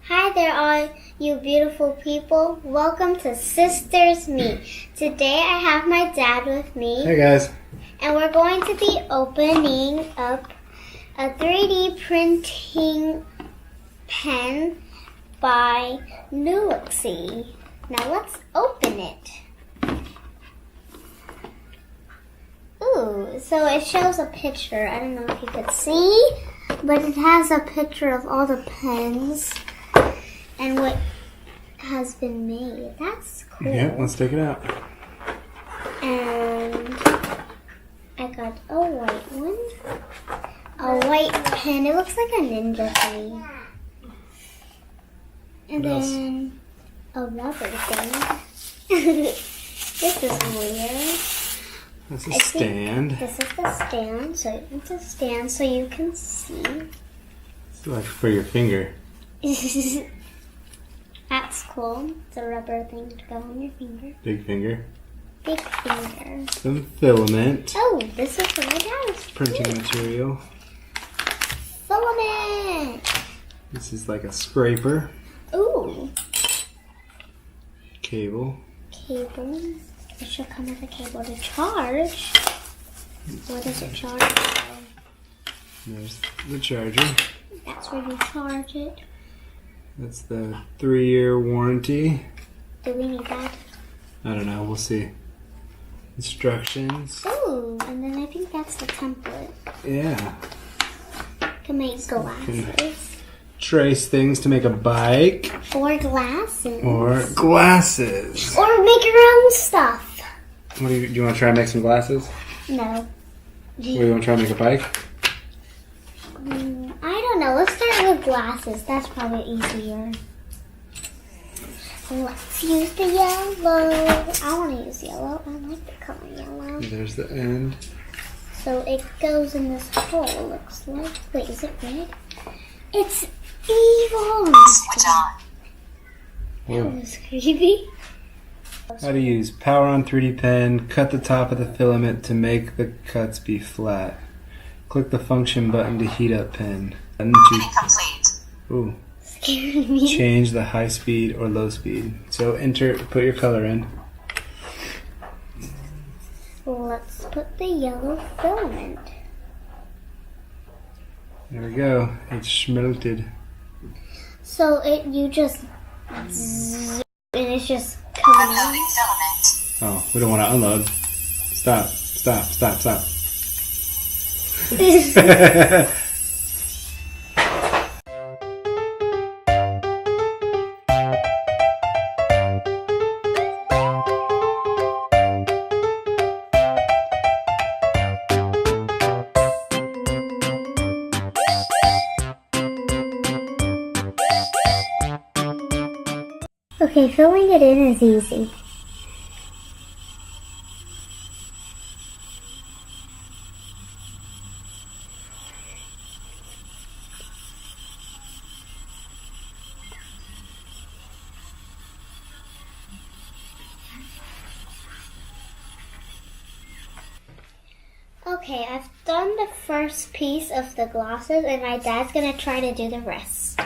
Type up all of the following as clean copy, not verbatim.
Hi there, all you beautiful people. Welcome to Sisters MIEE. Today I have my dad with me. Hey guys. And we're going to be opening up a 3D printing pen by MIEE. Now let's open it. Ooh, so it shows a picture. I don't know if you could see, but it has a picture of all the pens and what has been made. That's cool. Yeah, let's take it out. And I got a white one. A white pen. It looks like a ninja thing. And then a rubber thing. This is weird. That's a stand. This is the stand. So it's a stand so you can see. It's like for your finger. That's cool. It's a rubber thing to go on your finger. Big finger. Big finger. Some filament. Oh, this is for my dad's Printing material. filament. This is like a scraper. Ooh. Cable. Cable. It should come with a cable to charge. What does it charge? There's the charger. That's where you charge it. That's the 3-year warranty. Do we need that? I don't know, we'll see. Instructions. Ooh, and then I think that's the template Yeah. to make glasses. Trace things to make a bike. Or glasses. Or glasses. Or make your own stuff. What do you want to try and make some glasses? No. What do you want to try and make a bike? I don't know. Let's start with glasses. That's probably easier. Let's use the yellow. I want to use yellow. I like the color yellow. There's the end. So it goes in this hole, looks like. Wait, is it red? It's evil! Switch on. That was creepy. How to use power on 3D pen, cut the top of the filament to make the cuts be flat. Click the function button to heat up pen. And Reading complete. ooh, Scared me. change the high speed or low speed. So put your color in. Let's put the yellow filament. There we go. It's schmelted. So you just zzz, and it's just coming out. Uploading filament. Oh, we don't want to unload. Stop. Okay, filling it in is easy. Okay, I've done the first piece of the glasses and my dad's gonna try to do the rest.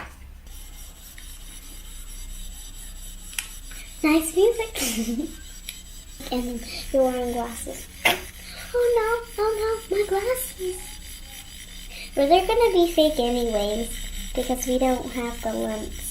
Nice music. And you're wearing glasses. Oh no, my glasses. But they're gonna be fake anyways because we don't have the lens.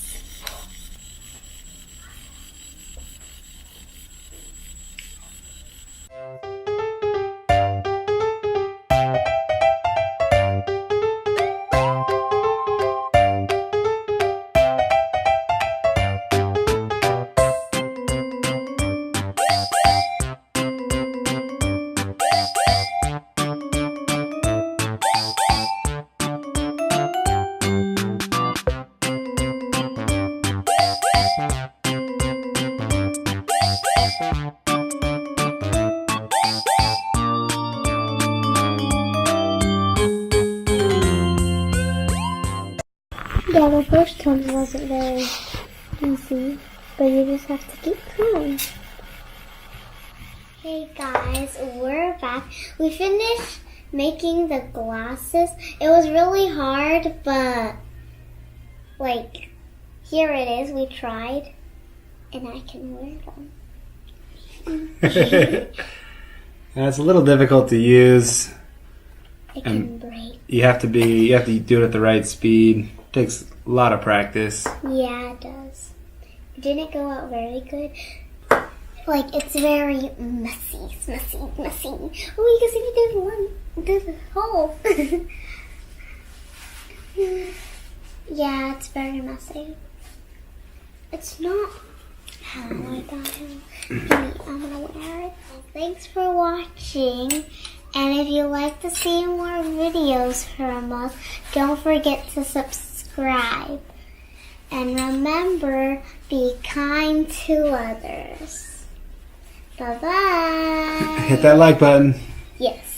Yeah, the first one wasn't very easy, but you just have to keep trying. Hey guys, we're back. We finished making the glasses. It was really hard, but like Here it is. We tried, and I can wear them. It's a little difficult to use. It can break. You have to do it at the right speed. It takes a lot of practice. Yeah, it does. Didn't it go out very good? Like, it's very messy. Oh, you can see there's a hole. Yeah, it's very messy. It's not how I got him. I'm gonna wear it. Thanks for watching. And if you like to see more videos from us, don't forget to subscribe. And remember, be kind to others. Bye-bye. Hit that like button. Yes.